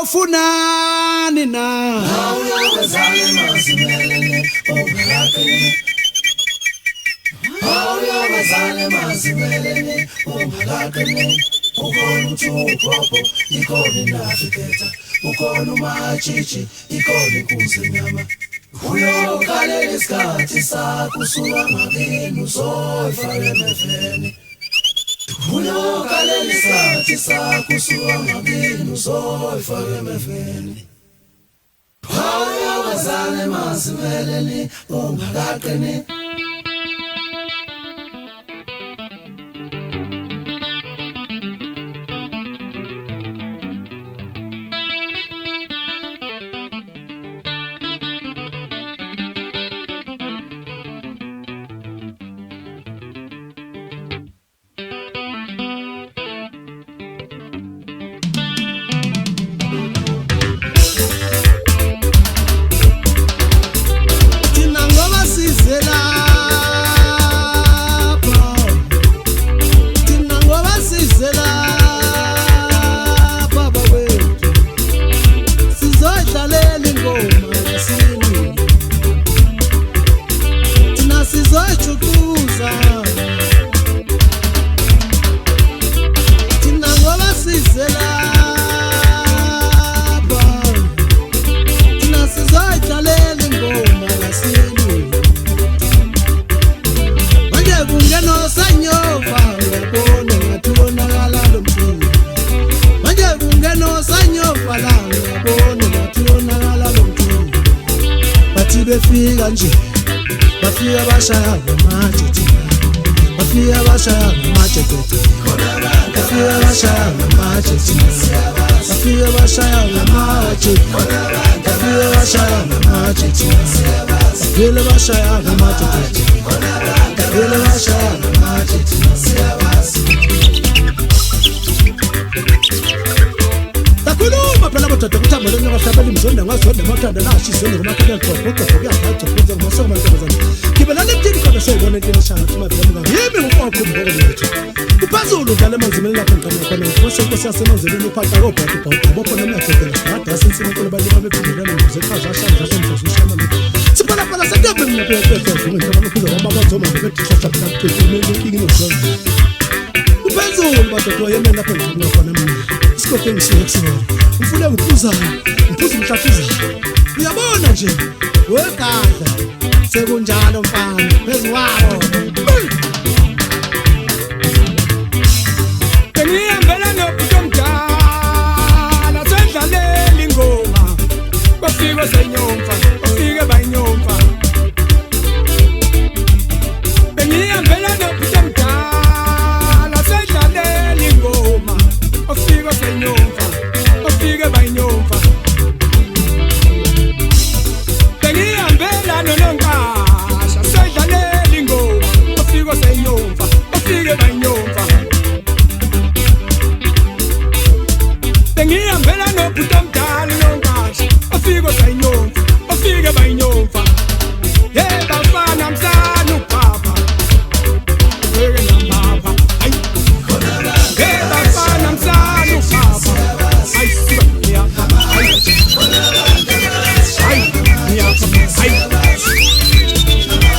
Uyofunani na awuyawazale mazimelele ungalakini awuyawazale mazimelele ungalakini ukhona uThupho ikhona iNavigator ukhona uMachichi ikhona iNkunzinyama uyokhalela isikhathi sakho usuka ngakini uzoyifaka emeveni uyokhalela isikhathi sakho usuka ngakini uzoyifaka emeveni awuyawazale mazimelele ungalakini befika nje bafika bashaya ngamajethi bafika bashaya ngamajethi bafika bashaya ngamajethi bafika bashaya ngamajethi bafika bashaya ngamajethi bafika bashaya ngamajethi bafika bashaya ngamajethi takhuluma phela madoda kuthamba lenyanga hlabela imizonda ngazonda mathanda nashizeni ngomakhala khona kodwa kuyaphatha kuze ngosoma mntazana ngibela lemtini kodwa seyibona into eshayathi madlela ngimi ukwakho mboko lethu uphezulu dlala emanzimeni lapha ngqama khona ngosenkose yasemanzimeni uphatha kobhati bhawuda bopho nemafekela ngada sensinkolo balima bephindelana ngoze ekhaya ashanga somfuzo ushama lo siphala phala sekephe mina phezulu ngicela ukuza baba bazoma ngobethihla chapter 2 ngini ngizonda uphezulu madoda yena lapha ngqama khona mina isikophe ngisiyekuzona ufuna ngiphuza umhlafuza uyabona nje wegadla sekunjalo mfana phezuwabo ngiyambela nobutomdala sendlaleli ingoma bafike senyomfa bafike baynyomfa ngiyambela nobutomdala sendlaleli ingoma bafike senyomfa bafike baynyomfa ngiyambela nononkasha sendlaleli ingoma bafike senyomfa bafike baynyomfa ngiyambela nobutomdala nonkasha bafike senyomfa bafike baynyomfa hey bafana msana upapa beke namapha hayi hey bafana msana upapa hayi siyapha hayi hayi niyapha hayi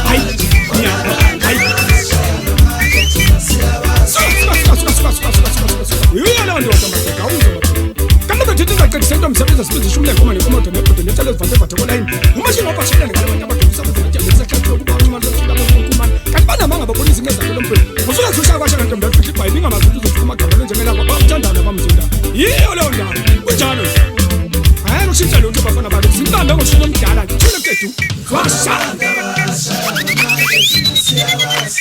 hayi niyapha hayi uyalonto madoda awuzo kanti bethi ngacekisento umsebenzi sibizisha umlengo manje komodo nepoto netele zivathe vathe kolayini umashini wabashela ngalabantu abadumisa ukuthi ngisakhethe ukuba umali lofika bokukhuluma kanti banamanga babonisa ingeza kulompilo usuka usushaya kwasha kanti mdafika ibhayibi ngamazuthi uzofuma magama njengela kwaba uthandana bamzinda yiyo leyo ndaba kunjalo hayi ushintsha lo nto bafana bakhe sintanda ngoshilo omdala thule kethu washa Siyabazi